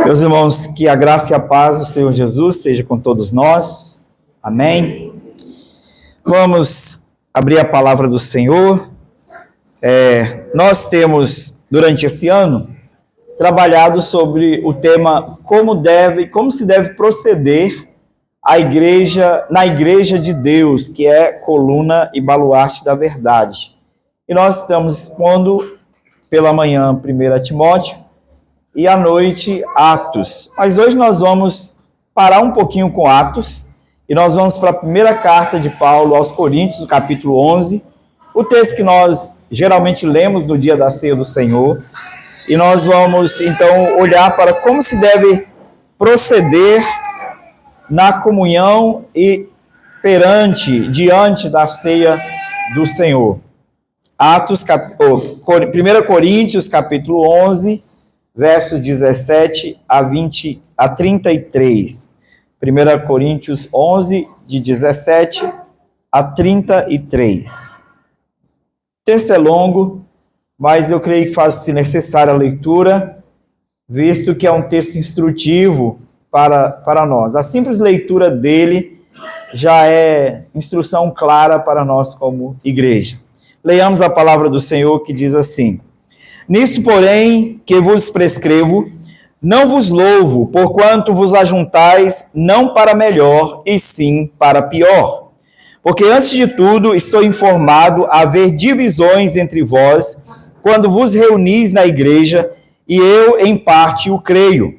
Meus irmãos, que a graça e a paz do Senhor Jesus seja com todos nós. Amém. Vamos abrir a palavra do Senhor. Nós temos, durante esse ano, trabalhado sobre o tema como se deve proceder na igreja de Deus, que é coluna e baluarte da verdade. E nós estamos expondo pela manhã 1 Timóteo, e à noite, Atos. Mas hoje nós vamos parar um pouquinho com Atos, e nós vamos para a primeira carta de Paulo aos Coríntios, no capítulo 11, o texto que nós geralmente lemos no dia da ceia do Senhor, e nós vamos, então, olhar para como se deve proceder na comunhão e diante da ceia do Senhor. 1 Coríntios, capítulo 11, versos 17 a 33. 1 Coríntios 11, de 17 a 33. O texto é longo, mas eu creio que faz-se necessária a leitura, visto que é um texto instrutivo para nós. A simples leitura dele já é instrução clara para nós como igreja. Leiamos a palavra do Senhor, que diz assim: Nisto, porém, que vos prescrevo, não vos louvo, porquanto vos ajuntais não para melhor, e sim para pior. Porque, antes de tudo, estou informado a haver divisões entre vós, quando vos reunis na igreja, e eu, em parte, o creio.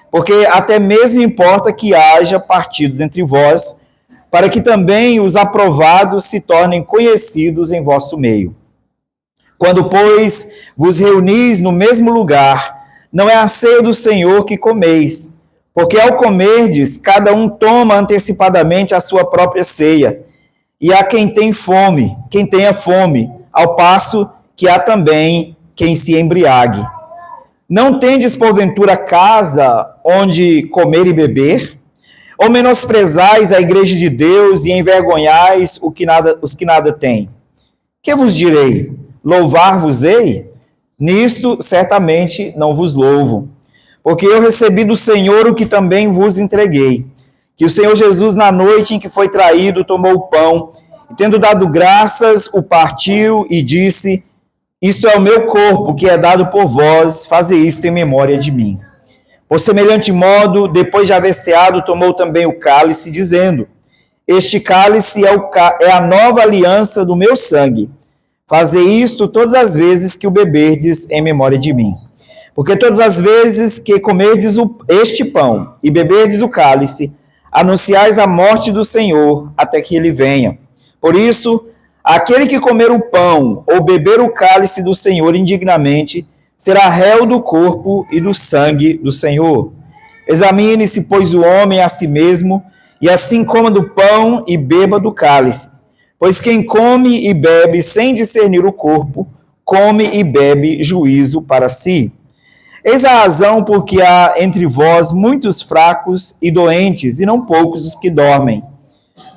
Porque até mesmo importa que haja partidos entre vós, para que também os aprovados se tornem conhecidos em vosso meio. Quando, pois, vos reunis no mesmo lugar, não é a ceia do Senhor que comeis, porque ao comerdes, cada um toma antecipadamente a sua própria ceia, e há quem tenha fome, ao passo que há também quem se embriague. Não tendes, porventura, casa onde comer e beber? Ou menosprezais a igreja de Deus e envergonhais os que nada têm? Que vos direi? Louvar-vos-ei? Nisto, certamente, não vos louvo. Porque eu recebi do Senhor o que também vos entreguei. Que o Senhor Jesus, na noite em que foi traído, tomou o pão, e tendo dado graças, o partiu e disse: Isto é o meu corpo, que é dado por vós, fazei isto em memória de mim. Por semelhante modo, depois de haver ceado, tomou também o cálice, dizendo: Este cálice é a nova aliança do meu sangue. Fazei isto todas as vezes que o beberdes em memória de mim. Porque todas as vezes que comerdes este pão e beberdes o cálice, anunciais a morte do Senhor até que ele venha. Por isso, aquele que comer o pão ou beber o cálice do Senhor indignamente, será réu do corpo e do sangue do Senhor. Examine-se, pois, o homem a si mesmo, e assim coma do pão e beba do cálice. Pois quem come e bebe sem discernir o corpo, come e bebe juízo para si. Eis a razão porque há entre vós muitos fracos e doentes, e não poucos os que dormem.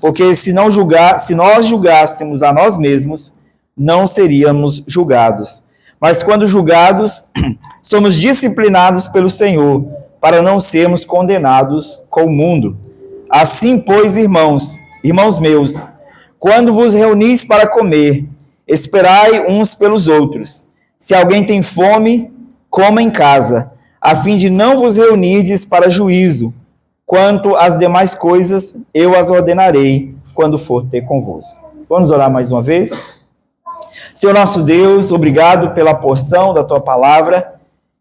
Porque se nós julgássemos a nós mesmos, não seríamos julgados. Mas quando julgados, somos disciplinados pelo Senhor, para não sermos condenados com o mundo. Assim, pois, irmãos meus, quando vos reunis para comer, esperai uns pelos outros. Se alguém tem fome, coma em casa, a fim de não vos reunirdes para juízo. Quanto às demais coisas, eu as ordenarei quando for ter convosco. Vamos orar mais uma vez? Senhor nosso Deus, obrigado pela porção da Tua palavra,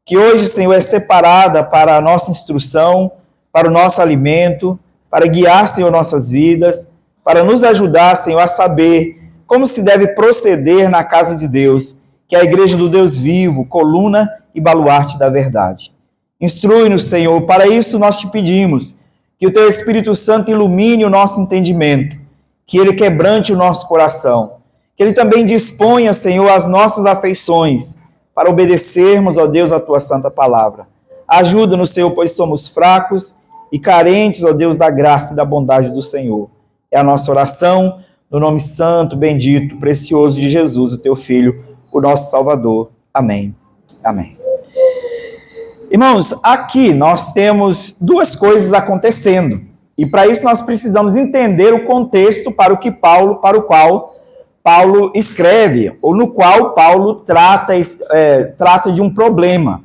que hoje, Senhor, é separada para a nossa instrução, para o nosso alimento, para guiar, Senhor, nossas vidas, para nos ajudar, Senhor, a saber como se deve proceder na casa de Deus, que é a igreja do Deus vivo, coluna e baluarte da verdade. Instrui-nos, Senhor, para isso nós te pedimos, que o Teu Espírito Santo ilumine o nosso entendimento, que Ele quebrante o nosso coração, que Ele também disponha, Senhor, as nossas afeições, para obedecermos, ó Deus, a Tua santa palavra. Ajuda-nos, Senhor, pois somos fracos e carentes, ó Deus, da graça e da bondade do Senhor. É a nossa oração, no nome santo, bendito, precioso de Jesus, o Teu Filho, o nosso Salvador. Amém. Amém. Irmãos, aqui nós temos duas coisas acontecendo. E para isso nós precisamos entender o contexto para o qual Paulo escreve, ou no qual Paulo trata de um problema.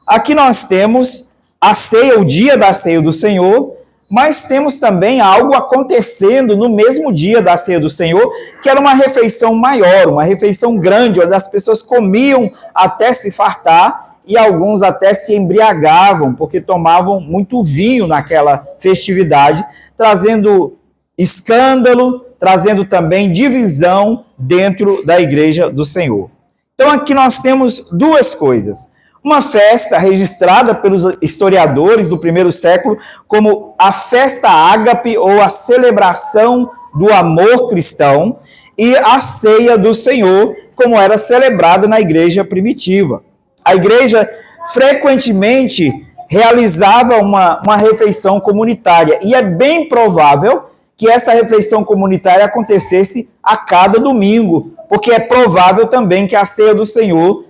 Aqui nós temos a ceia, o dia da ceia do Senhor, mas temos também algo acontecendo no mesmo dia da ceia do Senhor, que era uma refeição maior, uma refeição grande, onde as pessoas comiam até se fartar e alguns até se embriagavam, porque tomavam muito vinho naquela festividade, trazendo escândalo, trazendo também divisão dentro da igreja do Senhor. Então aqui nós temos duas coisas. Uma festa registrada pelos historiadores do primeiro século como a festa ágape, ou a celebração do amor cristão, e a ceia do Senhor, como era celebrada na igreja primitiva. A igreja frequentemente realizava uma refeição comunitária, e é bem provável que essa refeição comunitária acontecesse a cada domingo, porque é provável também que a ceia do Senhor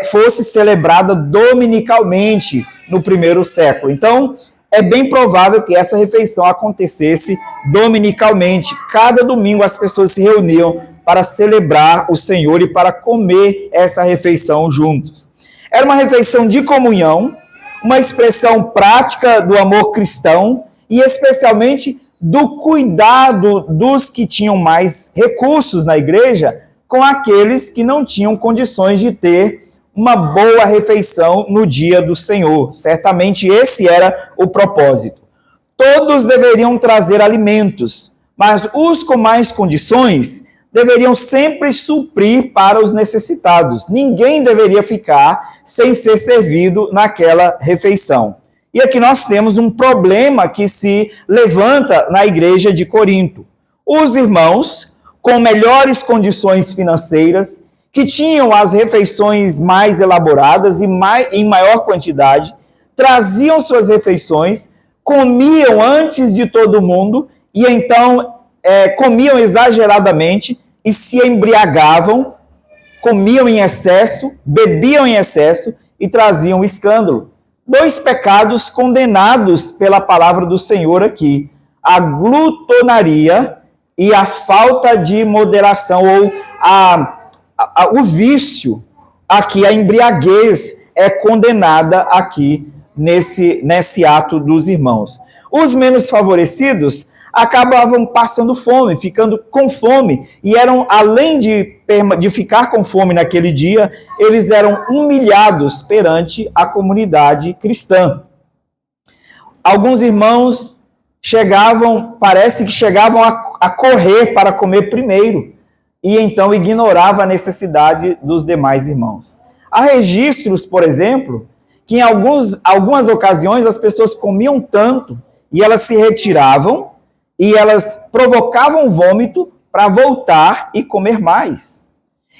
fosse celebrada dominicalmente no primeiro século. Então, é bem provável que essa refeição acontecesse dominicalmente. Cada domingo as pessoas se reuniam para celebrar o Senhor e para comer essa refeição juntos. Era uma refeição de comunhão, uma expressão prática do amor cristão e especialmente do cuidado dos que tinham mais recursos na igreja com aqueles que não tinham condições de ter uma boa refeição no dia do Senhor. Certamente esse era o propósito. Todos deveriam trazer alimentos, mas os com mais condições deveriam sempre suprir para os necessitados. Ninguém deveria ficar sem ser servido naquela refeição. E aqui nós temos um problema que se levanta na igreja de Corinto. Os irmãos com melhores condições financeiras, que tinham as refeições mais elaboradas e em maior quantidade, traziam suas refeições, comiam antes de todo mundo e então comiam exageradamente e se embriagavam, comiam em excesso, bebiam em excesso e traziam escândalo. Dois pecados condenados pela palavra do Senhor aqui: a glutonaria e a falta de moderação, ou o vício. Aqui a embriaguez é condenada aqui nesse ato dos irmãos. Os menos favorecidos acabavam passando fome, ficando com fome, e eram, além de ficar com fome naquele dia, eles eram humilhados perante a comunidade cristã. Alguns irmãos parece que chegavam a correr para comer primeiro, e então ignorava a necessidade dos demais irmãos. Há registros, por exemplo, que em algumas ocasiões as pessoas comiam tanto e elas se retiravam e elas provocavam vômito para voltar e comer mais.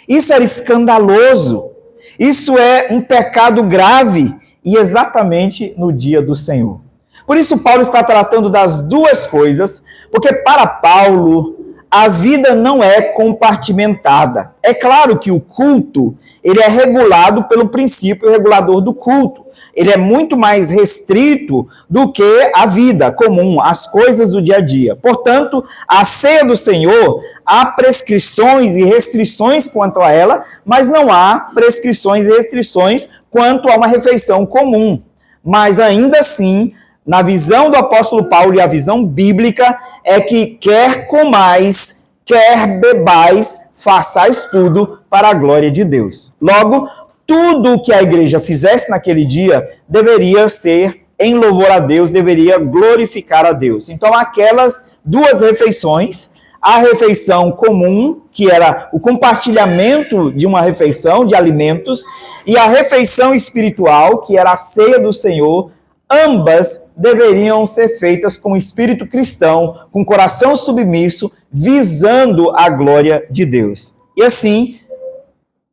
Isso era escandaloso. Isso é um pecado grave e exatamente no dia do Senhor. Por isso Paulo está tratando das duas coisas, porque para Paulo a vida não é compartimentada. É claro que o culto, ele é regulado pelo princípio regulador do culto. Ele é muito mais restrito do que a vida comum, as coisas do dia a dia. Portanto, a ceia do Senhor, há prescrições e restrições quanto a ela, mas não há prescrições e restrições quanto a uma refeição comum. Mas ainda assim, na visão do apóstolo Paulo e a visão bíblica, é que quer comais, quer bebais, façais tudo para a glória de Deus. Logo, tudo o que a igreja fizesse naquele dia deveria ser em louvor a Deus, deveria glorificar a Deus. Então, aquelas duas refeições, a refeição comum, que era o compartilhamento de uma refeição, de alimentos, e a refeição espiritual, que era a ceia do Senhor, ambas deveriam ser feitas com espírito cristão, com coração submisso, visando a glória de Deus. E assim,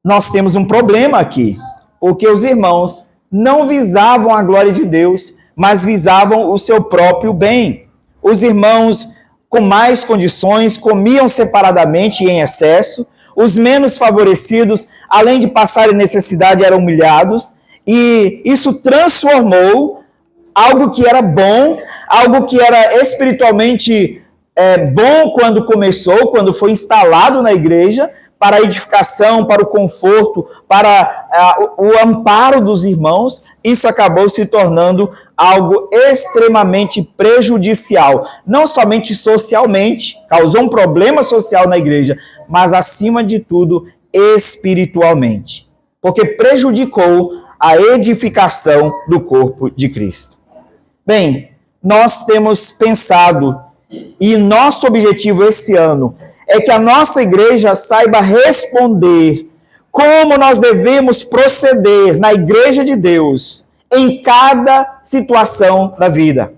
nós temos um problema aqui, porque os irmãos não visavam a glória de Deus, mas visavam o seu próprio bem. Os irmãos com mais condições comiam separadamente e em excesso, os menos favorecidos, além de passarem necessidade, eram humilhados, e isso transformou algo que era bom, algo que era espiritualmente bom quando começou, quando foi instalado na igreja, para a edificação, para o conforto, para o amparo dos irmãos, isso acabou se tornando algo extremamente prejudicial, não somente socialmente, causou um problema social na igreja, mas acima de tudo, espiritualmente, porque prejudicou a edificação do corpo de Cristo. Bem, nós temos pensado, e nosso objetivo esse ano é que a nossa igreja saiba responder como nós devemos proceder na igreja de Deus em cada situação da vida.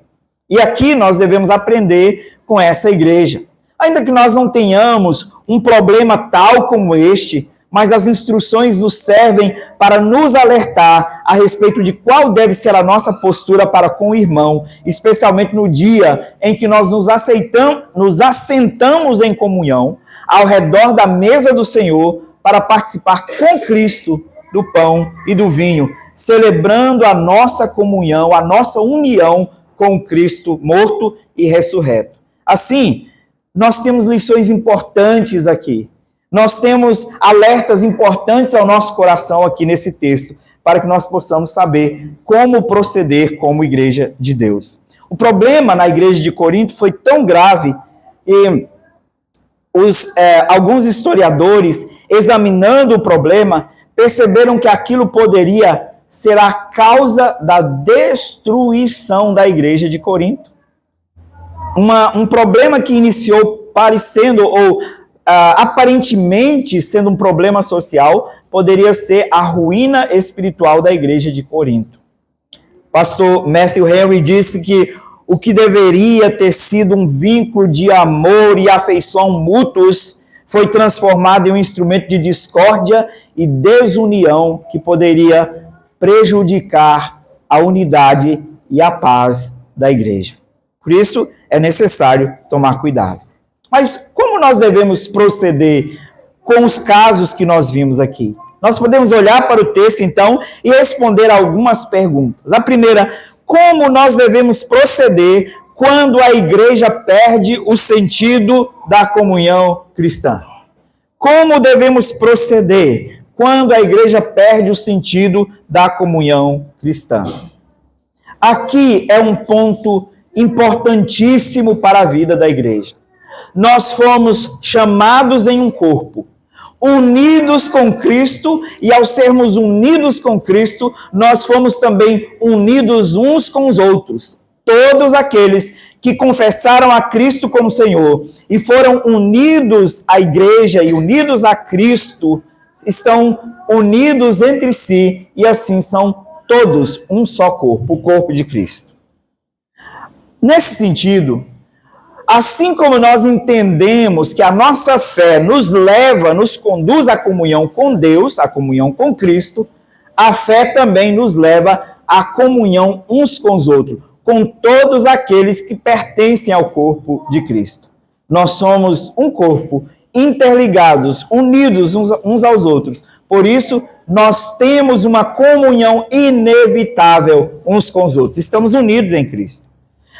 E aqui nós devemos aprender com essa igreja. Ainda que nós não tenhamos um problema tal como este, mas as instruções nos servem para nos alertar a respeito de qual deve ser a nossa postura para com o irmão, especialmente no dia em que nós nos assentamos em comunhão ao redor da mesa do Senhor para participar com Cristo do pão e do vinho, celebrando a nossa comunhão, a nossa união com Cristo morto e ressurreto. Assim, nós temos lições importantes aqui. Nós temos alertas importantes ao nosso coração aqui nesse texto, para que nós possamos saber como proceder como igreja de Deus. O problema na igreja de Corinto foi tão grave e alguns historiadores, examinando o problema, perceberam que aquilo poderia ser a causa da destruição da igreja de Corinto. Um problema que iniciou parecendo ou aparentemente sendo um problema social, poderia ser a ruína espiritual da igreja de Corinto. Pastor Matthew Henry disse que o que deveria ter sido um vínculo de amor e afeição mútuos foi transformado em um instrumento de discórdia e desunião que poderia prejudicar a unidade e a paz da igreja. Por isso, é necessário tomar cuidado. Mas como nós devemos proceder com os casos que nós vimos aqui? Nós podemos olhar para o texto, então, e responder algumas perguntas. A primeira, como nós devemos proceder quando a igreja perde o sentido da comunhão cristã? Como devemos proceder quando a igreja perde o sentido da comunhão cristã? Aqui é um ponto importantíssimo para a vida da igreja. Nós fomos chamados em um corpo, unidos com Cristo, e ao sermos unidos com Cristo, nós fomos também unidos uns com os outros. Todos aqueles que confessaram a Cristo como Senhor e foram unidos à igreja e unidos a Cristo, estão unidos entre si e assim são todos um só corpo, o corpo de Cristo. Nesse sentido, assim como nós entendemos que a nossa fé nos leva, nos conduz à comunhão com Deus, à comunhão com Cristo, a fé também nos leva à comunhão uns com os outros, com todos aqueles que pertencem ao corpo de Cristo. Nós somos um corpo, interligados, unidos uns aos outros. Por isso, nós temos uma comunhão inevitável uns com os outros. Estamos unidos em Cristo.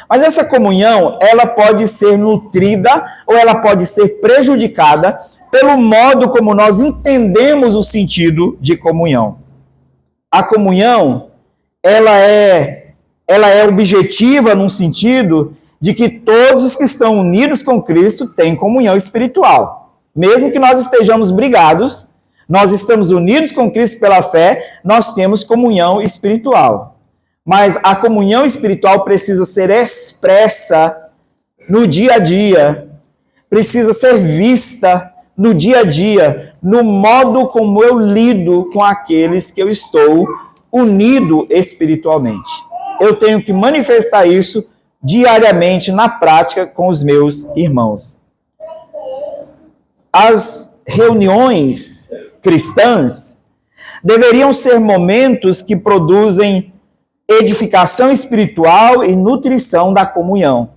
Mas essa comunhão, ela pode ser nutrida ou ela pode ser prejudicada pelo modo como nós entendemos o sentido de comunhão. A comunhão, ela é objetiva num sentido de que todos os que estão unidos com Cristo têm comunhão espiritual. Mesmo que nós estejamos brigados, nós estamos unidos com Cristo pela fé, nós temos comunhão espiritual. Mas a comunhão espiritual precisa ser expressa no dia a dia, precisa ser vista no dia a dia, no modo como eu lido com aqueles que eu estou unido espiritualmente. Eu tenho que manifestar isso diariamente na prática com os meus irmãos. As reuniões cristãs deveriam ser momentos que produzem edificação espiritual e nutrição da comunhão.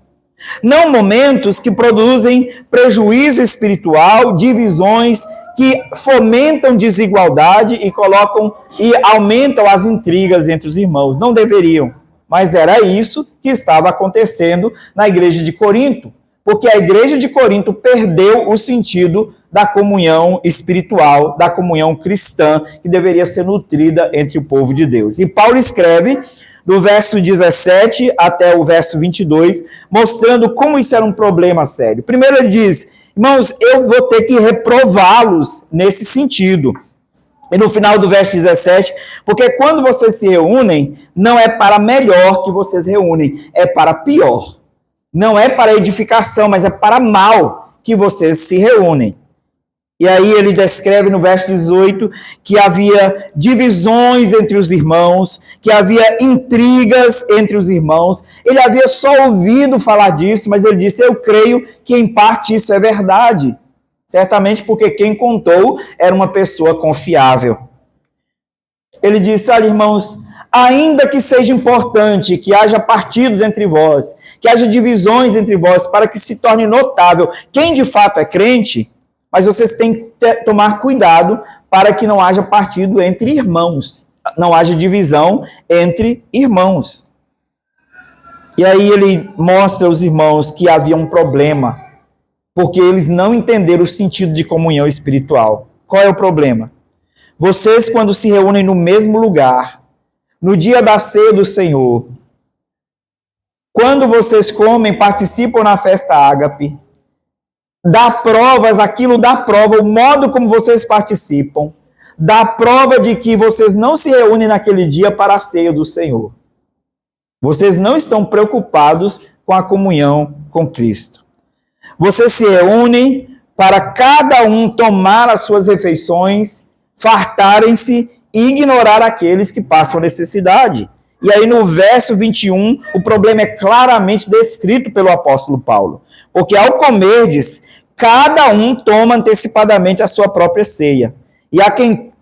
Não momentos que produzem prejuízo espiritual, divisões que fomentam desigualdade e aumentam as intrigas entre os irmãos. Não deveriam, mas era isso que estava acontecendo na igreja de Corinto, porque a igreja de Corinto perdeu o sentido da comunhão espiritual, da comunhão cristã, que deveria ser nutrida entre o povo de Deus. E Paulo escreve, do verso 17 até o verso 22, mostrando como isso era um problema sério. Primeiro ele diz: irmãos, eu vou ter que reprová-los nesse sentido. E no final do verso 17, porque quando vocês se reúnem, não é para melhor que vocês reúnem, é para pior. Não é para edificação, mas é para mal que vocês se reúnem. E aí ele descreve no verso 18 que havia divisões entre os irmãos, que havia intrigas entre os irmãos. Ele havia só ouvido falar disso, mas ele disse: eu creio que em parte isso é verdade. Certamente porque quem contou era uma pessoa confiável. Ele disse: olha, irmãos, ainda que seja importante que haja partidos entre vós, que haja divisões entre vós, para que se torne notável quem de fato é crente, mas vocês têm que tomar cuidado para que não haja partido entre irmãos, não haja divisão entre irmãos. E aí ele mostra aos irmãos que havia um problema, porque eles não entenderam o sentido de comunhão espiritual. Qual é o problema? Vocês, quando se reúnem no mesmo lugar, no dia da ceia do Senhor, quando vocês comem, participam na festa ágape, dá provas, aquilo dá prova, o modo como vocês participam, dá prova de que vocês não se reúnem naquele dia para a ceia do Senhor. Vocês não estão preocupados com a comunhão com Cristo. Vocês se reúnem para cada um tomar as suas refeições, fartarem-se e ignorar aqueles que passam necessidade. E aí no verso 21, o problema é claramente descrito pelo apóstolo Paulo. Porque ao comerdes, cada um toma antecipadamente a sua própria ceia. E há quem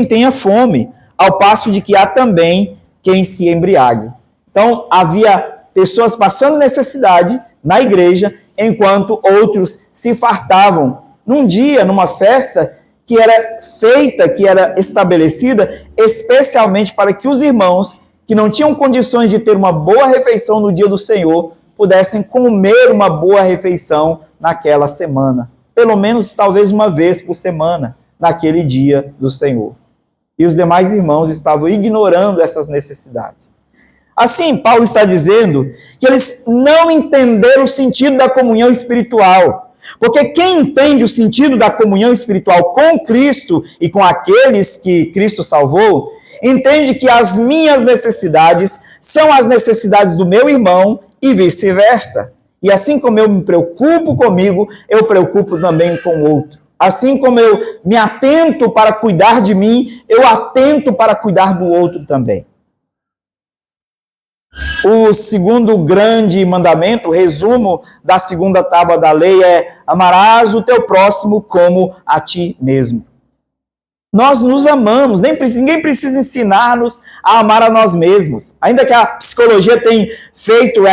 tenha fome, ao passo de que há também quem se embriague. Então, havia pessoas passando necessidade na igreja, enquanto outros se fartavam. Num dia, numa festa que era feita, que era estabelecida, especialmente para que os irmãos que não tinham condições de ter uma boa refeição no dia do Senhor, pudessem comer uma boa refeição naquela semana. Pelo menos, talvez uma vez por semana, naquele dia do Senhor. E os demais irmãos estavam ignorando essas necessidades. Assim, Paulo está dizendo que eles não entenderam o sentido da comunhão espiritual. Porque quem entende o sentido da comunhão espiritual com Cristo e com aqueles que Cristo salvou, entende que as minhas necessidades são as necessidades do meu irmão e vice-versa. E assim como eu me preocupo comigo, eu preocupo também com o outro. Assim como eu me atento para cuidar de mim, eu atento para cuidar do outro também. O segundo grande mandamento, o resumo da segunda tábua da lei é: amarás o teu próximo como a ti mesmo. Nós nos amamos, ninguém precisa ensinar-nos a amar a nós mesmos. Ainda que a psicologia tenha feito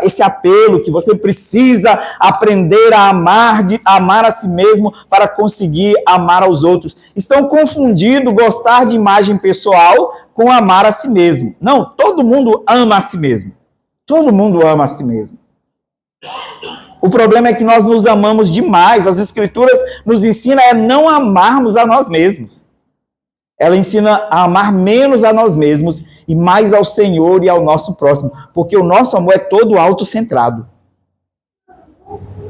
esse apelo, que você precisa aprender a amar a si mesmo para conseguir amar aos outros. Estão confundindo gostar de imagem pessoal com amar a si mesmo. Não, todo mundo ama a si mesmo. Todo mundo ama a si mesmo. O problema é que nós nos amamos demais. As Escrituras nos ensinam a não amarmos a nós mesmos. Ela ensina a amar menos a nós mesmos e mais ao Senhor e ao nosso próximo, porque o nosso amor é todo autocentrado.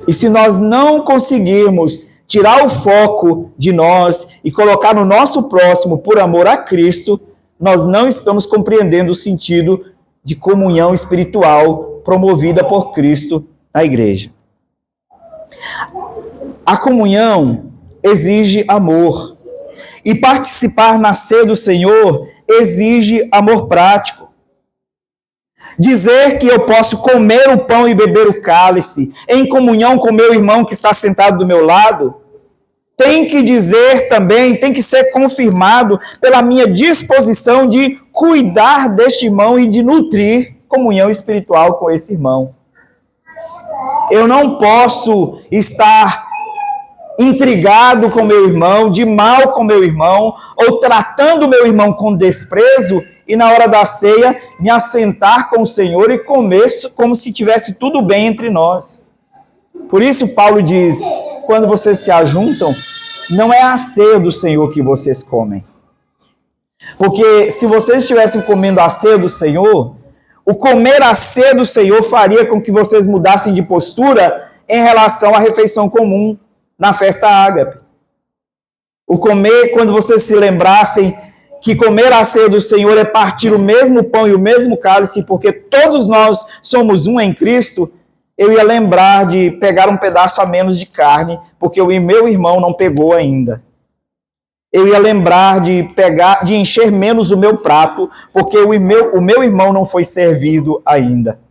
E se nós não conseguirmos tirar o foco de nós e colocar no nosso próximo por amor a Cristo, nós não estamos compreendendo o sentido de comunhão espiritual promovida por Cristo na igreja. A comunhão exige amor. E participar na ceia do Senhor exige amor prático. Dizer que eu posso comer o pão e beber o cálice em comunhão com meu irmão que está sentado do meu lado, tem que dizer também, tem que ser confirmado pela minha disposição de cuidar deste irmão e de nutrir comunhão espiritual com esse irmão. Eu não posso estar intrigado com meu irmão, de mal com meu irmão, ou tratando meu irmão com desprezo, e na hora da ceia me assentar com o Senhor e comer como se tivesse tudo bem entre nós. Por isso Paulo diz, quando vocês se ajuntam, não é a ceia do Senhor que vocês comem. Porque se vocês estivessem comendo a ceia do Senhor, o comer a ceia do Senhor faria com que vocês mudassem de postura em relação à refeição comum na festa ágape. O comer, quando vocês se lembrassem que comer a ceia do Senhor é partir o mesmo pão e o mesmo cálice, porque todos nós somos um em Cristo, eu ia lembrar de pegar um pedaço a menos de carne, porque o meu irmão não pegou ainda. Eu ia lembrar de encher menos o meu prato, porque o meu irmão não foi servido ainda.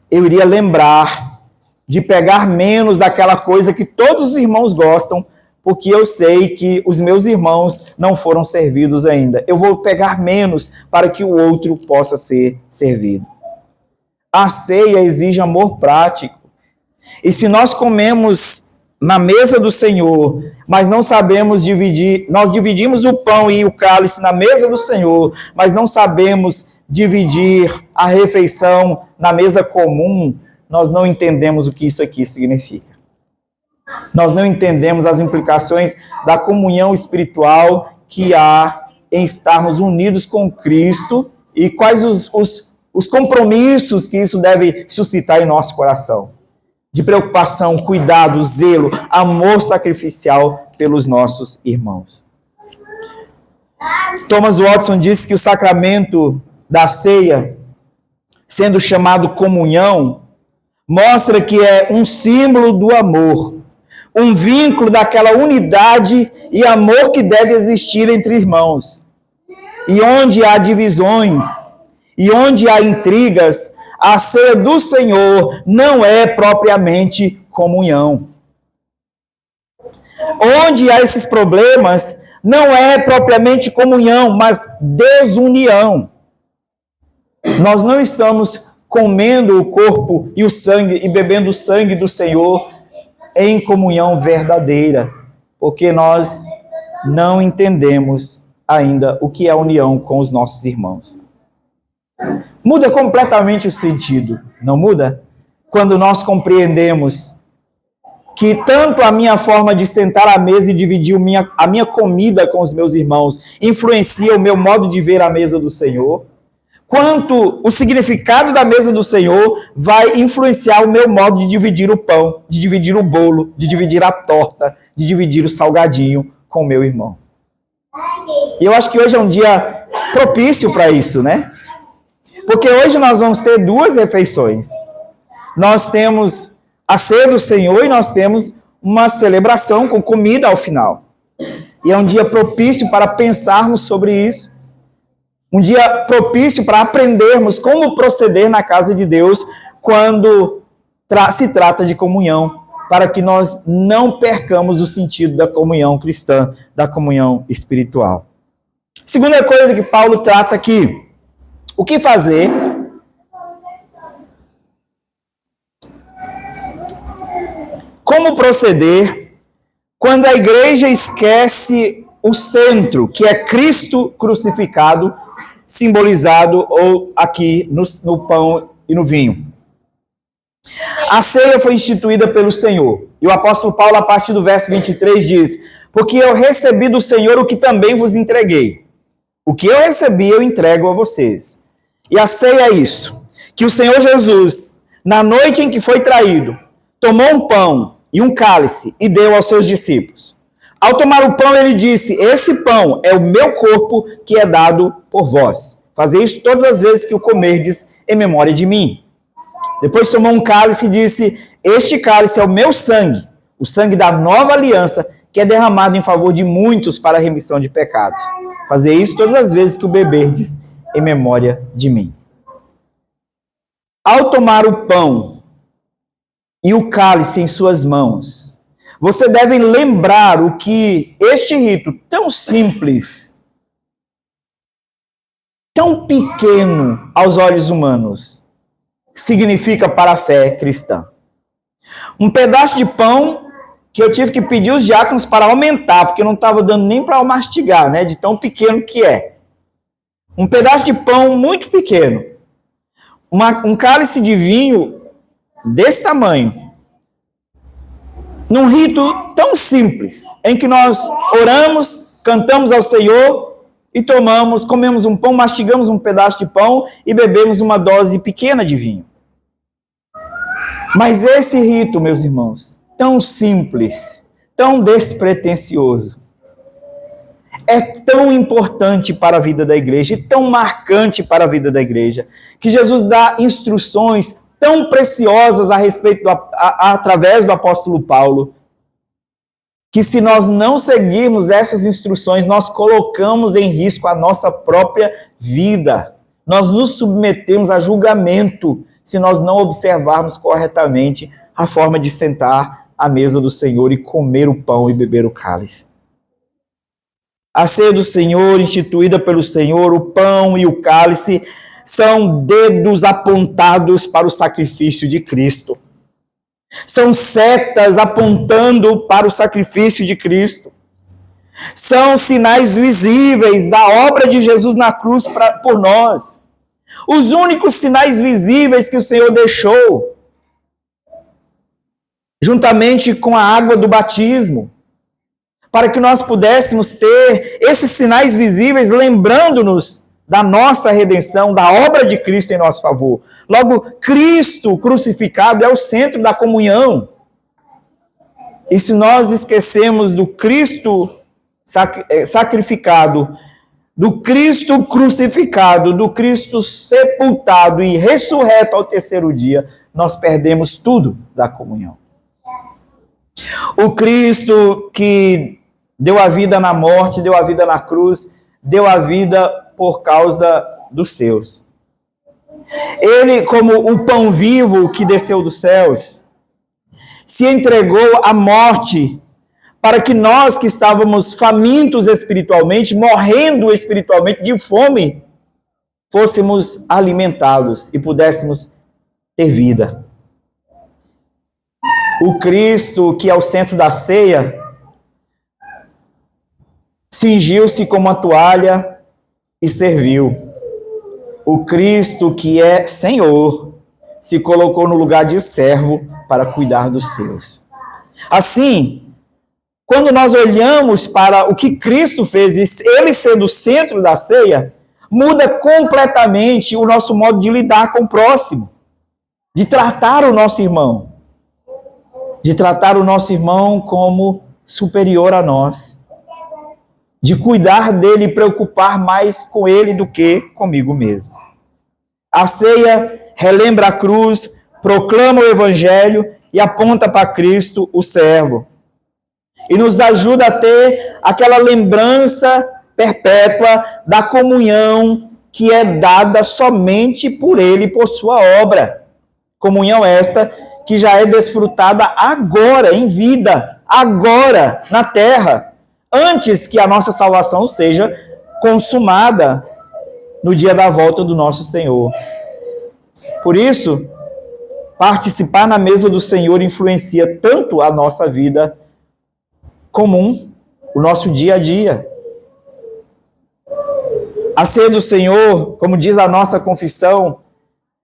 Eu iria lembrar de pegar menos daquela coisa que todos os irmãos gostam, porque eu sei que os meus irmãos não foram servidos ainda. Eu vou pegar menos para que o outro possa ser servido. A ceia exige amor prático. E se nós comemos na mesa do Senhor, mas não sabemos dividir, nós dividimos o pão e o cálice na mesa do Senhor, mas não sabemos dividir a refeição na mesa comum, nós não entendemos o que isso aqui significa. Nós não entendemos as implicações da comunhão espiritual que há em estarmos unidos com Cristo e quais os compromissos que isso deve suscitar em nosso coração. De preocupação, cuidado, zelo, amor sacrificial pelos nossos irmãos. Thomas Watson disse que o sacramento da ceia, sendo chamado comunhão, mostra que é um símbolo do amor, um vínculo daquela unidade e amor que deve existir entre irmãos. E onde há divisões, e onde há intrigas, a ceia do Senhor não é propriamente comunhão. Onde há esses problemas, não é propriamente comunhão, mas desunião. Nós não estamos comendo o corpo e o sangue e bebendo o sangue do Senhor em comunhão verdadeira, porque nós não entendemos ainda o que é a união com os nossos irmãos. Muda completamente o sentido, não muda? Quando nós compreendemos que tanto a minha forma de sentar à mesa e dividir a minha comida com os meus irmãos influencia o meu modo de ver a mesa do Senhor, quanto o significado da mesa do Senhor vai influenciar o meu modo de dividir o pão, de dividir o bolo, de dividir a torta, de dividir o salgadinho com o meu irmão. E eu acho que hoje é um dia propício para isso, né? Porque hoje nós vamos ter duas refeições. Nós temos a ceia do Senhor e nós temos uma celebração com comida ao final. E é um dia propício para pensarmos sobre isso. Um dia propício para aprendermos como proceder na casa de Deus quando se trata de comunhão, para que nós não percamos o sentido da comunhão cristã, da comunhão espiritual. Segunda coisa que Paulo trata aqui, o que fazer como proceder quando a igreja esquece o centro, que é Cristo crucificado, simbolizado ou aqui no pão e no vinho. A ceia foi instituída pelo Senhor. E o apóstolo Paulo, a partir do verso 23, diz: porque eu recebi do Senhor o que também vos entreguei. O que eu recebi, eu entrego a vocês. E a ceia é isso, que o Senhor Jesus, na noite em que foi traído, tomou um pão e um cálice e deu aos seus discípulos. Ao tomar o pão, ele disse: esse pão é o meu corpo que é dado por vós. Fazei isso todas as vezes que o comerdes em memória de mim. Depois tomou um cálice e disse: este cálice é o meu sangue, o sangue da nova aliança, que é derramado em favor de muitos para a remissão de pecados. Fazei isso todas as vezes que o beberdes em memória de mim. Ao tomar o pão e o cálice em suas mãos, você deve lembrar o que este rito tão simples, tão pequeno aos olhos humanos, significa para a fé cristã. Um pedaço de pão que eu tive que pedir os diáconos para aumentar, porque não estava dando nem para mastigar, né? De tão pequeno que é. Um pedaço de pão muito pequeno. Um cálice de vinho desse tamanho. Num rito tão simples, em que nós oramos, cantamos ao Senhor e comemos um pão, mastigamos um pedaço de pão e bebemos uma dose pequena de vinho. Mas esse rito, meus irmãos, tão simples, tão despretensioso, é tão importante para a vida da igreja e tão marcante para a vida da igreja, que Jesus dá instruções tão preciosas a respeito através do apóstolo Paulo, que se nós não seguirmos essas instruções, nós colocamos em risco a nossa própria vida. Nós nos submetemos a julgamento se nós não observarmos corretamente a forma de sentar à mesa do Senhor e comer o pão e beber o cálice. A ceia do Senhor, instituída pelo Senhor, o pão e o cálice, são dedos apontados para o sacrifício de Cristo. São setas apontando para o sacrifício de Cristo. São sinais visíveis da obra de Jesus na cruz por nós. Os únicos sinais visíveis que o Senhor deixou, juntamente com a água do batismo, para que nós pudéssemos ter esses sinais visíveis, lembrando-nos da nossa redenção, da obra de Cristo em nosso favor. Logo, Cristo crucificado é o centro da comunhão. E se nós esquecemos do Cristo sacrificado, do Cristo crucificado, do Cristo sepultado e ressurreto ao terceiro dia, nós perdemos tudo da comunhão. O Cristo que deu a vida na morte, deu a vida na cruz, deu a vida por causa dos seus. Ele, como o pão vivo que desceu dos céus, se entregou à morte para que nós que estávamos famintos espiritualmente, morrendo espiritualmente de fome, fôssemos alimentados e pudéssemos ter vida. O Cristo, que é o centro da ceia, cingiu-se com uma toalha e serviu. O Cristo, que é Senhor, se colocou no lugar de servo para cuidar dos seus. Assim, quando nós olhamos para o que Cristo fez, ele sendo o centro da ceia, muda completamente o nosso modo de lidar com o próximo, de tratar o nosso irmão, como superior a nós, de cuidar dele e preocupar mais com ele do que comigo mesmo. A ceia relembra a cruz, proclama o evangelho e aponta para Cristo, o servo. E nos ajuda a ter aquela lembrança perpétua da comunhão que é dada somente por ele e por sua obra. Comunhão esta que já é desfrutada agora, em vida, agora, na terra, antes que a nossa salvação seja consumada no dia da volta do nosso Senhor. Por isso, participar na mesa do Senhor influencia tanto a nossa vida comum, o nosso dia a dia. A ceia do Senhor, como diz a nossa confissão,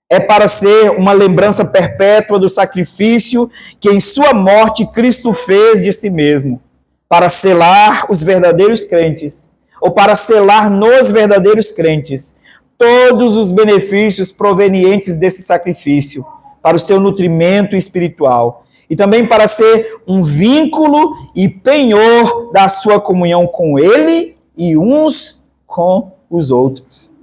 é para ser uma lembrança perpétua do sacrifício que em sua morte Cristo fez de si mesmo, para selar os verdadeiros crentes, ou para selar nos verdadeiros crentes, todos os benefícios provenientes desse sacrifício, para o seu nutrimento espiritual, e também para ser um vínculo e penhor da sua comunhão com Ele e uns com os outros.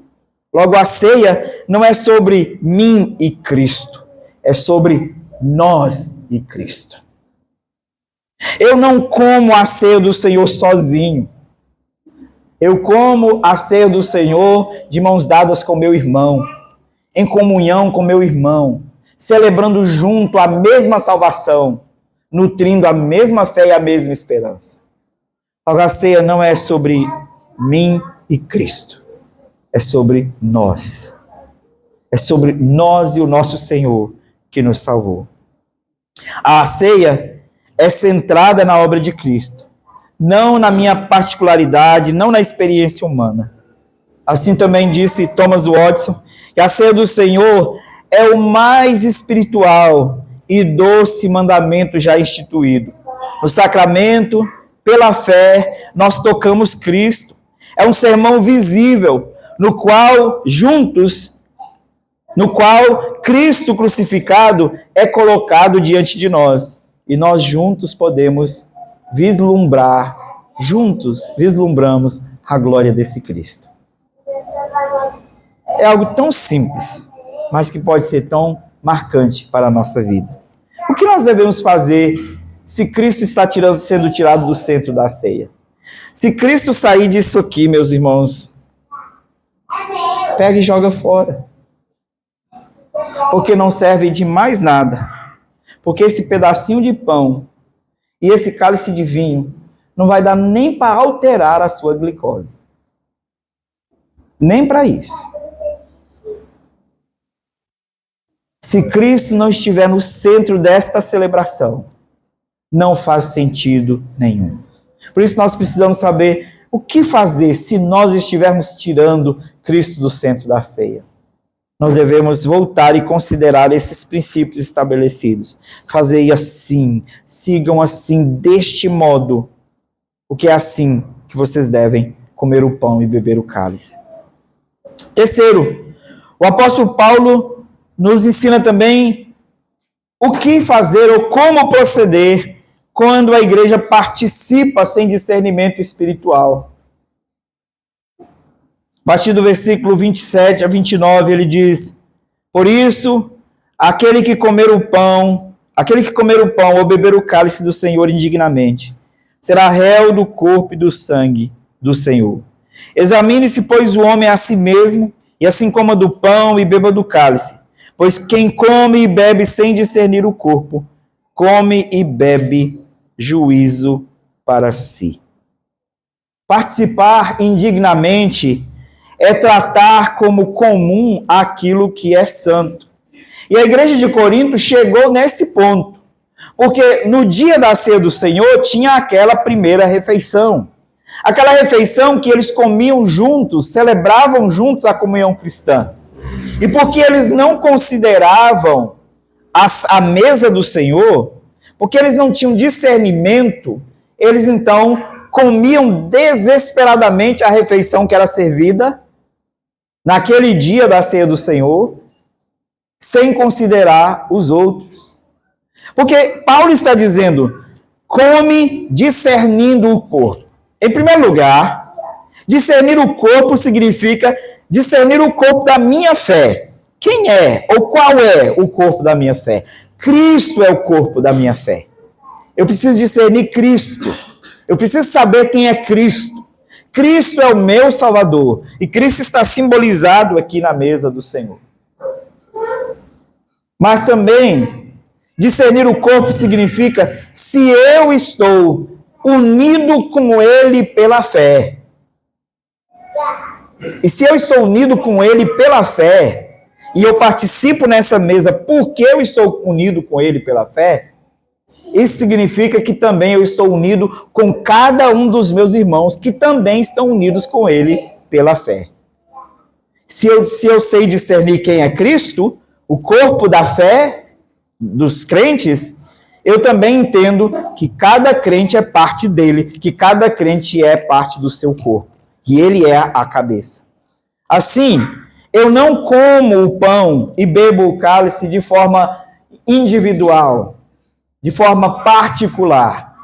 Logo, a ceia não é sobre mim e Cristo, é sobre nós e Cristo. Eu não como a ceia do Senhor sozinho. Eu como a ceia do Senhor de mãos dadas com meu irmão, em comunhão com meu irmão, celebrando junto a mesma salvação, nutrindo a mesma fé e a mesma esperança. A ceia não é sobre mim e Cristo, é sobre nós. É sobre nós e o nosso Senhor que nos salvou. A ceia é centrada na obra de Cristo, não na minha particularidade, não na experiência humana. Assim também disse Thomas Watson, que a ceia do Senhor é o mais espiritual e doce mandamento já instituído. No sacramento, pela fé, nós tocamos Cristo. É um sermão visível, no qual Cristo crucificado é colocado diante de nós. E nós juntos podemos vislumbramos a glória desse Cristo. É algo tão simples, mas que pode ser tão marcante para a nossa vida. O que nós devemos fazer se Cristo está sendo tirado do centro da ceia? Se Cristo sair disso aqui, meus irmãos, pega e joga fora. Porque não serve de mais nada. Porque esse pedacinho de pão e esse cálice de vinho não vai dar nem para alterar a sua glicose. Nem para isso. Se Cristo não estiver no centro desta celebração, não faz sentido nenhum. Por isso nós precisamos saber o que fazer se nós estivermos tirando Cristo do centro da ceia. Nós devemos voltar e considerar esses princípios estabelecidos. Fazei assim, sigam assim, deste modo, porque é assim que vocês devem comer o pão e beber o cálice. Terceiro, o apóstolo Paulo nos ensina também o que fazer ou como proceder quando a igreja participa sem discernimento espiritual. A partir do versículo 27 a 29, ele diz: por isso, aquele que comer o pão ou beber o cálice do Senhor indignamente, será réu do corpo e do sangue do Senhor. Examine-se, pois, o homem a si mesmo, e assim coma do pão e beba do cálice. Pois quem come e bebe sem discernir o corpo, come e bebe juízo para si. Participar indignamente é tratar como comum aquilo que é santo. E a igreja de Corinto chegou nesse ponto, porque no dia da ceia do Senhor tinha aquela primeira refeição. Aquela refeição que eles comiam juntos, celebravam juntos a comunhão cristã. E porque eles não consideravam a mesa do Senhor, porque eles não tinham discernimento, eles então comiam desesperadamente a refeição que era servida naquele dia da ceia do Senhor, sem considerar os outros. Porque Paulo está dizendo, come discernindo o corpo. Em primeiro lugar, discernir o corpo significa discernir o corpo da minha fé. Quem é ou qual é o corpo da minha fé? Cristo é o corpo da minha fé. Eu preciso discernir Cristo. Eu preciso saber quem é Cristo. Cristo é o meu Salvador. E Cristo está simbolizado aqui na mesa do Senhor. Mas também, discernir o corpo significa se eu estou unido com Ele pela fé. E se eu estou unido com Ele pela fé, e eu participo nessa mesa porque eu estou unido com Ele pela fé, isso significa que também eu estou unido com cada um dos meus irmãos que também estão unidos com Ele pela fé. Se eu sei discernir quem é Cristo, o corpo da fé dos crentes, eu também entendo que cada crente é parte dele, que cada crente é parte do seu corpo, que ele é a cabeça. Assim, eu não como o pão e bebo o cálice de forma individual, de forma particular,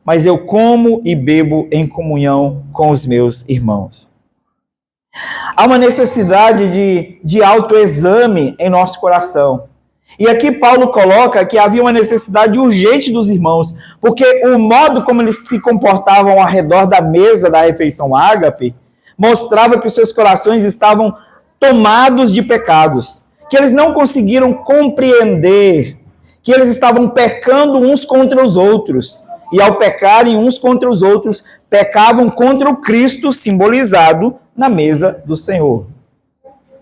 mas eu como e bebo em comunhão com os meus irmãos. Há uma necessidade de autoexame em nosso coração. E aqui Paulo coloca que havia uma necessidade urgente dos irmãos, porque o modo como eles se comportavam ao redor da mesa da refeição ágape mostrava que os seus corações estavam tomados de pecados, que eles não conseguiram compreender que eles estavam pecando uns contra os outros, e ao pecarem uns contra os outros, pecavam contra o Cristo simbolizado na mesa do Senhor.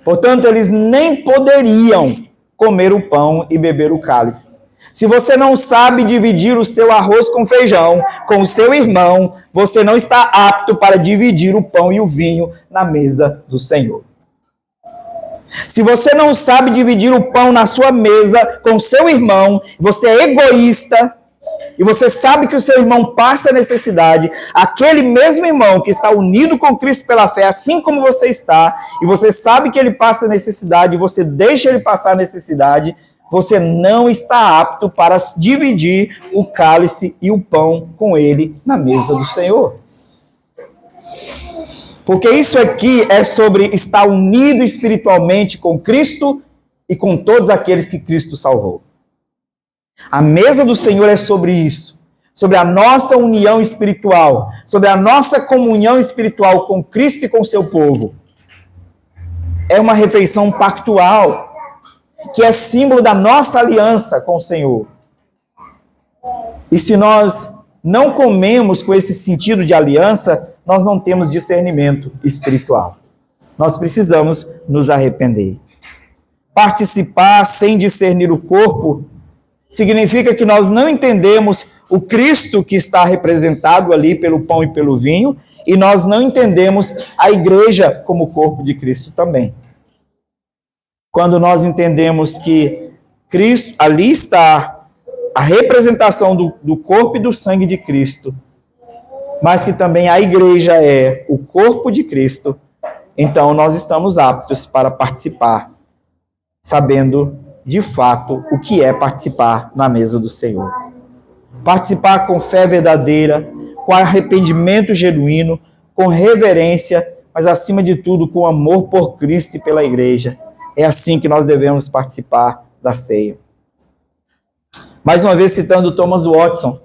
Portanto, eles nem poderiam comer o pão e beber o cálice, Se você não sabe dividir o seu arroz com feijão com o seu irmão, você não está apto para dividir o pão e o vinho na mesa do Senhor. Se você não sabe dividir o pão na sua mesa com o seu irmão, você é egoísta, e você sabe que o seu irmão passa necessidade, aquele mesmo irmão que está unido com Cristo pela fé, assim como você está, e você sabe que ele passa necessidade, e você deixa ele passar necessidade, você não está apto para dividir o cálice e o pão com ele na mesa do Senhor. Porque isso aqui é sobre estar unido espiritualmente com Cristo e com todos aqueles que Cristo salvou. A mesa do Senhor é sobre isso, sobre a nossa união espiritual, sobre a nossa comunhão espiritual com Cristo e com seu povo. É uma refeição pactual, que é símbolo da nossa aliança com o Senhor. E se nós não comemos com esse sentido de aliança, nós não temos discernimento espiritual. Nós precisamos nos arrepender. Participar sem discernir o corpo significa que nós não entendemos o Cristo que está representado ali pelo pão e pelo vinho, e nós não entendemos a igreja como corpo de Cristo também. Quando nós entendemos que Cristo, ali está a representação do corpo e do sangue de Cristo, mas que também a igreja é o corpo de Cristo, então nós estamos aptos para participar, sabendo de fato o que é participar na mesa do Senhor. Participar com fé verdadeira, com arrependimento genuíno, com reverência, mas acima de tudo com amor por Cristo e pela igreja. É assim que nós devemos participar da ceia. Mais uma vez citando Thomas Watson,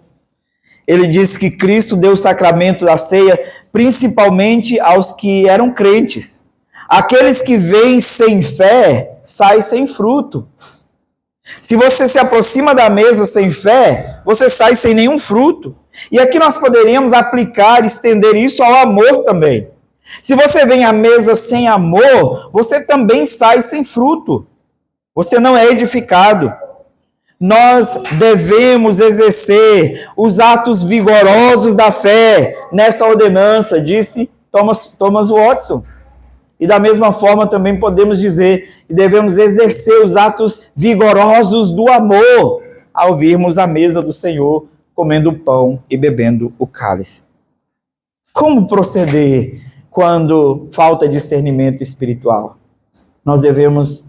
ele disse que Cristo deu o sacramento da ceia principalmente aos que eram crentes. Aqueles que vêm sem fé, saem sem fruto. Se você se aproxima da mesa sem fé, você sai sem nenhum fruto. E aqui nós poderíamos aplicar, estender isso ao amor também. Se você vem à mesa sem amor, você também sai sem fruto. Você não é edificado. Nós devemos exercer os atos vigorosos da fé nessa ordenança, disse Thomas Watson. E da mesma forma também podemos dizer que devemos exercer os atos vigorosos do amor ao virmos à mesa do Senhor, comendo o pão e bebendo o cálice. Como proceder quando falta discernimento espiritual? Nós devemos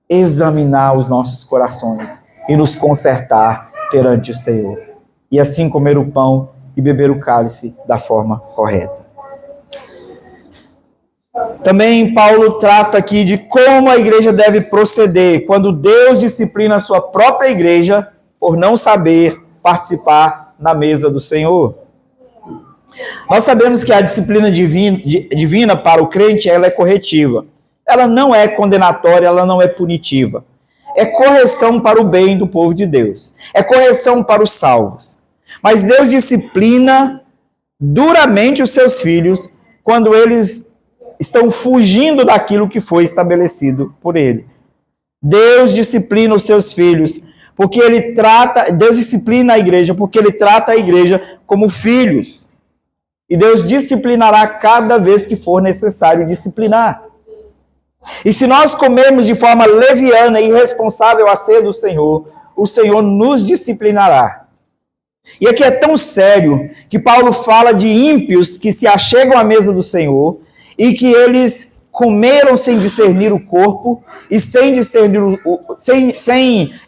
examinar os nossos corações e nos consertar perante o Senhor. E assim comer o pão e beber o cálice da forma correta. Também Paulo trata aqui de como a igreja deve proceder quando Deus disciplina a sua própria igreja por não saber participar na mesa do Senhor. Nós sabemos que a disciplina divina para o crente, ela é corretiva. Ela não é condenatória, ela não é punitiva. É correção para o bem do povo de Deus. É correção para os salvos. Mas Deus disciplina duramente os seus filhos quando eles estão fugindo daquilo que foi estabelecido por ele. Deus disciplina os seus filhos porque Deus disciplina a igreja porque ele trata a igreja como filhos. E Deus disciplinará cada vez que for necessário disciplinar. E se nós comermos de forma leviana e irresponsável a ceia do Senhor, o Senhor nos disciplinará. E aqui é tão sério que Paulo fala de ímpios que se achegam à mesa do Senhor e que eles comeram sem discernir o corpo e sem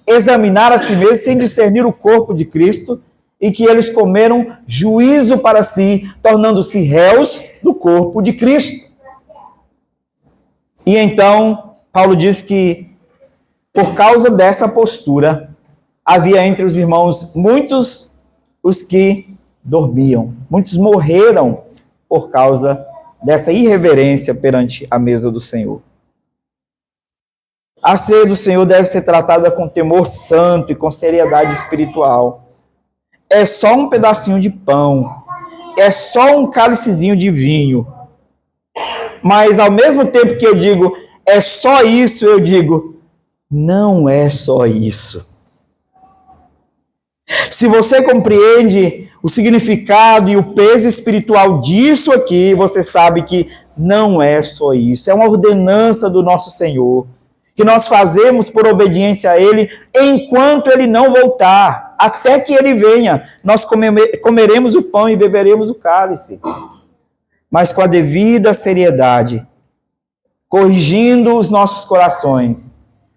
examinar a si mesmos, sem discernir o corpo de Cristo, e que eles comeram juízo para si, tornando-se réus do corpo de Cristo. E então, Paulo diz que, por causa dessa postura, havia entre os irmãos muitos os que dormiam. Muitos morreram por causa dessa irreverência perante a mesa do Senhor. A ceia do Senhor deve ser tratada com temor santo e com seriedade espiritual. É só um pedacinho de pão, é só um cálicezinho de vinho. Mas ao mesmo tempo que eu digo, é só isso, eu digo, não é só isso. Se você compreende o significado e o peso espiritual disso aqui, você sabe que não é só isso. É uma ordenança do nosso Senhor, que nós fazemos por obediência a Ele enquanto Ele não voltar, até que Ele venha. Nós comeremos o pão e beberemos o cálice, mas com a devida seriedade, corrigindo os nossos corações,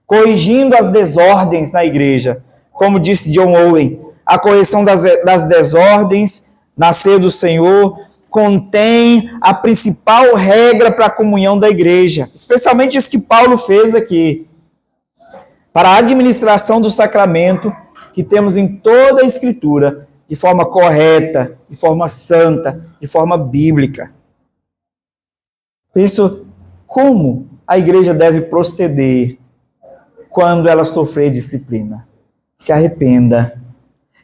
corrigindo as desordens na igreja. Como disse John Owen, a correção das desordens na ceia do Senhor contém a principal regra para a comunhão da igreja, especialmente isso que Paulo fez aqui, para a administração do sacramento que temos em toda a Escritura, de forma correta, de forma santa, de forma bíblica. Por isso, como a igreja deve proceder quando ela sofrer disciplina? Se arrependa.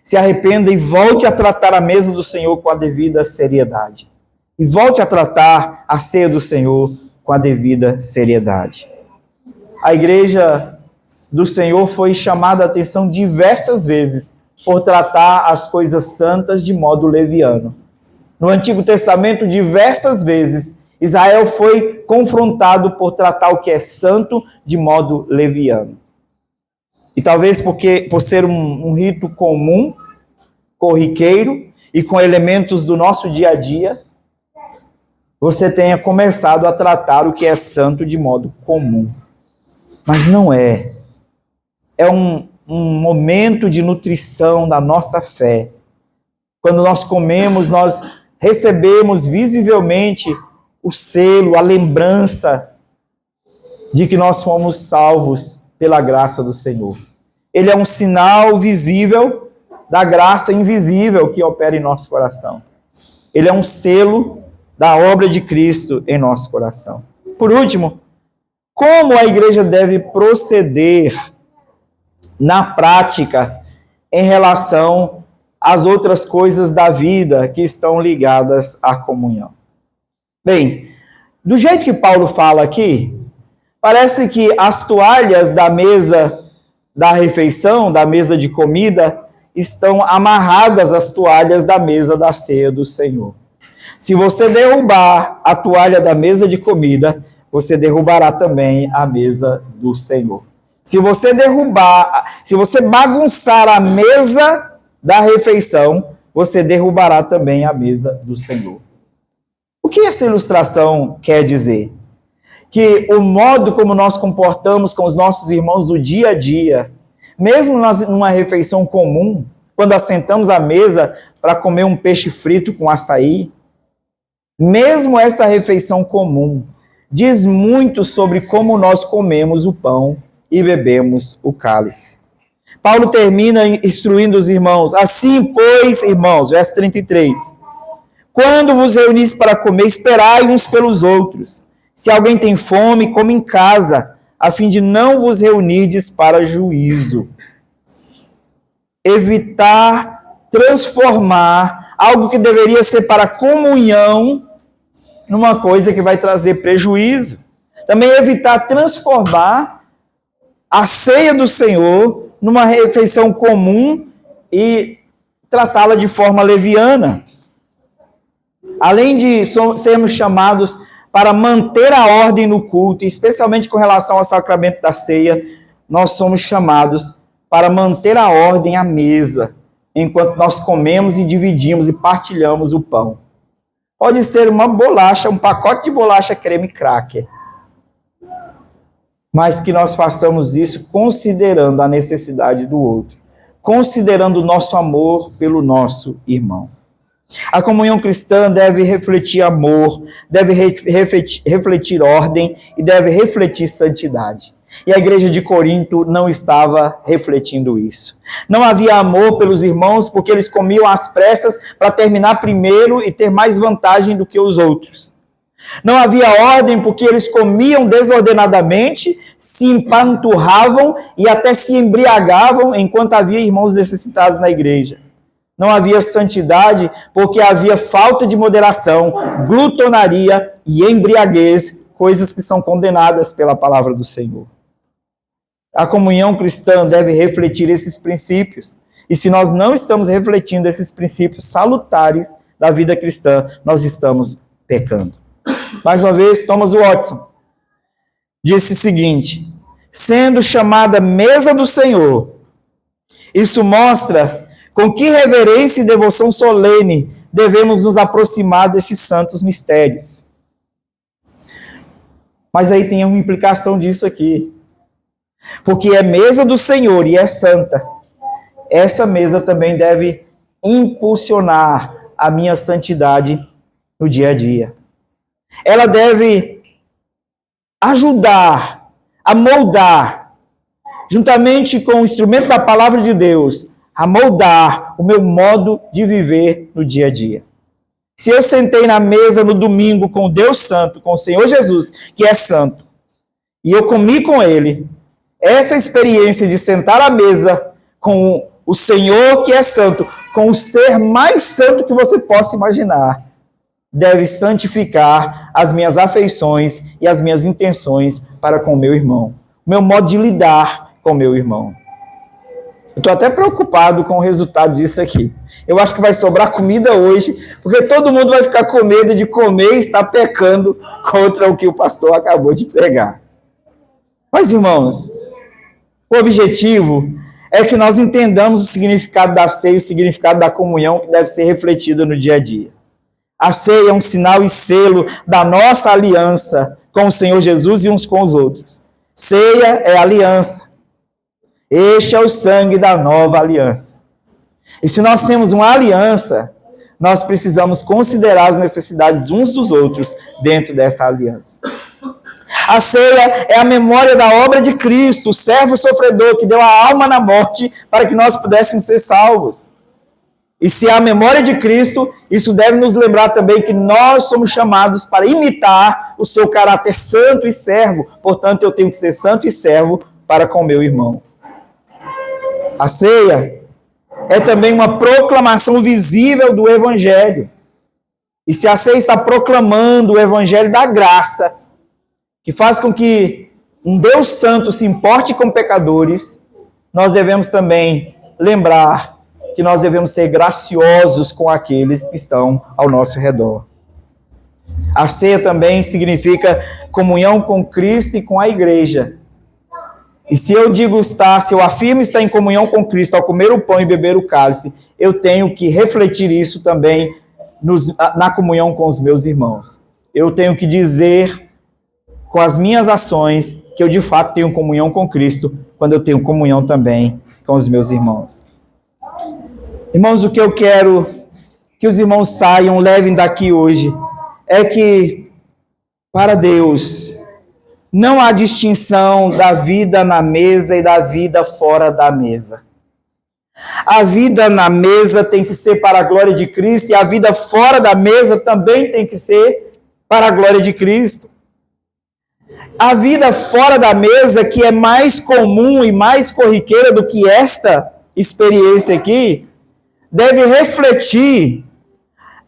Se arrependa e volte a tratar a mesa do Senhor com a devida seriedade. E volte a tratar a ceia do Senhor com a devida seriedade. A igreja do Senhor foi chamada a atenção diversas vezes por tratar as coisas santas de modo leviano. No Antigo Testamento, diversas vezes, Israel foi confrontado por tratar o que é santo de modo leviano. E talvez por ser um rito comum, corriqueiro e com elementos do nosso dia a dia, você tenha começado a tratar o que é santo de modo comum. Mas não é. É um momento de nutrição da nossa fé. Quando nós comemos, nós recebemos visivelmente o selo, a lembrança de que nós fomos salvos pela graça do Senhor. Ele é um sinal visível da graça invisível que opera em nosso coração. Ele é um selo da obra de Cristo em nosso coração. Por último, como a igreja deve proceder na prática em relação às outras coisas da vida que estão ligadas à comunhão? Bem, do jeito que Paulo fala aqui, parece que as toalhas da mesa da refeição, da mesa de comida, estão amarradas às toalhas da mesa da ceia do Senhor. Se você derrubar a toalha da mesa de comida, você derrubará também a mesa do Senhor. Se você bagunçar a mesa da refeição, você derrubará também a mesa do Senhor. O que essa ilustração quer dizer? Que o modo como nós comportamos com os nossos irmãos do dia a dia, mesmo numa refeição comum, quando assentamos à mesa para comer um peixe frito com açaí, mesmo essa refeição comum diz muito sobre como nós comemos o pão e bebemos o cálice. Paulo termina instruindo os irmãos: assim, pois, irmãos, verso 33, quando vos reunis para comer, esperai uns pelos outros. Se alguém tem fome, come em casa, a fim de não vos reunirdes para juízo. Evitar transformar algo que deveria ser para comunhão numa coisa que vai trazer prejuízo. Também evitar transformar a ceia do Senhor numa refeição comum e tratá-la de forma leviana. Além de sermos chamados para manter a ordem no culto, especialmente com relação ao sacramento da ceia, nós somos chamados para manter a ordem à mesa, enquanto nós comemos e dividimos e partilhamos o pão. Pode ser uma bolacha, um pacote de bolacha creme cracker, mas que nós façamos isso considerando a necessidade do outro, considerando o nosso amor pelo nosso irmão. A comunhão cristã deve refletir amor, deve refletir ordem e deve refletir santidade. E a igreja de Corinto não estava refletindo isso. Não havia amor pelos irmãos porque eles comiam às pressas para terminar primeiro e ter mais vantagem do que os outros. Não havia ordem porque eles comiam desordenadamente, se empanturravam e até se embriagavam enquanto havia irmãos necessitados na igreja. Não havia santidade porque havia falta de moderação, glutonaria e embriaguez, coisas que são condenadas pela palavra do Senhor. A comunhão cristã deve refletir esses princípios E se nós não estamos refletindo esses princípios salutares da vida cristã, nós estamos pecando. Mais uma vez, Thomas Watson disse o seguinte: sendo chamada mesa do Senhor, isso mostra com que reverência e devoção solene devemos nos aproximar desses santos mistérios. Mas aí tem uma implicação disso aqui. Porque é mesa do Senhor e é santa. Essa mesa também deve impulsionar a minha santidade no dia a dia. Ela deve ajudar a moldar, juntamente com o instrumento da palavra de Deus, a moldar o meu modo de viver no dia a dia. Se eu sentei na mesa no domingo com Deus Santo, com o Senhor Jesus, que é santo, e eu comi com Ele, essa experiência de sentar à mesa com o Senhor, que é santo, com o ser mais santo que você possa imaginar, deve santificar as minhas afeições e as minhas intenções para com o meu irmão. O meu modo de lidar com o meu irmão. Eu estou até preocupado com o resultado disso aqui. Eu acho que vai sobrar comida hoje, porque todo mundo vai ficar com medo de comer e estar pecando contra o que o pastor acabou de pregar. Mas, irmãos, o objetivo é que nós entendamos o significado da ceia, o significado da comunhão que deve ser refletido no dia a dia. A ceia é um sinal e selo da nossa aliança com o Senhor Jesus e uns com os outros. Ceia é aliança. Este é o sangue da nova aliança. E se nós temos uma aliança, nós precisamos considerar as necessidades uns dos outros dentro dessa aliança. A ceia é a memória da obra de Cristo, o servo sofredor que deu a alma na morte para que nós pudéssemos ser salvos. E se há a memória de Cristo, isso deve nos lembrar também que nós somos chamados para imitar o seu caráter santo e servo. Portanto, eu tenho que ser santo e servo para com meu irmão. A ceia é também uma proclamação visível do Evangelho. E se a ceia está proclamando o Evangelho da graça, que faz com que um Deus santo se importe com pecadores, nós devemos também lembrar que nós devemos ser graciosos com aqueles que estão ao nosso redor. A ceia também significa comunhão com Cristo e com a igreja. E se eu se eu afirmo estar em comunhão com Cristo ao comer o pão e beber o cálice, eu tenho que refletir isso também na comunhão com os meus irmãos. Eu tenho que dizer com as minhas ações que eu de fato tenho comunhão com Cristo, quando eu tenho comunhão também com os meus irmãos. Irmãos, o que eu quero que os irmãos saiam, levem daqui hoje, é que, para Deus, não há distinção da vida na mesa e da vida fora da mesa. A vida na mesa tem que ser para a glória de Cristo e a vida fora da mesa também tem que ser para a glória de Cristo. A vida fora da mesa, que é mais comum e mais corriqueira do que esta experiência aqui, deve refletir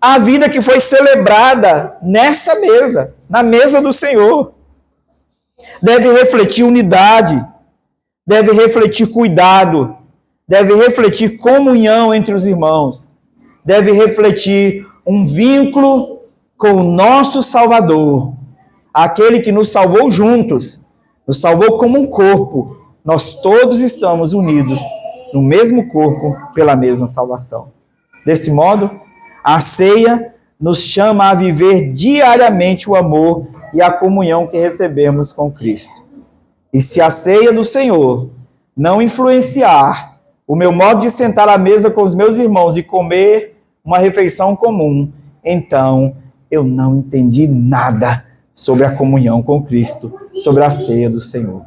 a vida que foi celebrada nessa mesa, na mesa do Senhor. Deve refletir unidade, deve refletir cuidado, deve refletir comunhão entre os irmãos, deve refletir um vínculo com o nosso Salvador, aquele que nos salvou juntos, nos salvou como um corpo. Nós todos estamos unidos no mesmo corpo pela mesma salvação. Desse modo, a ceia nos chama a viver diariamente o amor e a comunhão que recebemos com Cristo. E se a ceia do Senhor não influenciar o meu modo de sentar à mesa com os meus irmãos e comer uma refeição comum, então eu não entendi nada sobre a comunhão com Cristo, sobre a ceia do Senhor.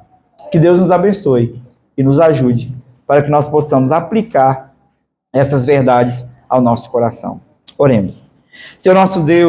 Que Deus nos abençoe e nos ajude para que nós possamos aplicar essas verdades ao nosso coração. Oremos. Senhor nosso Deus,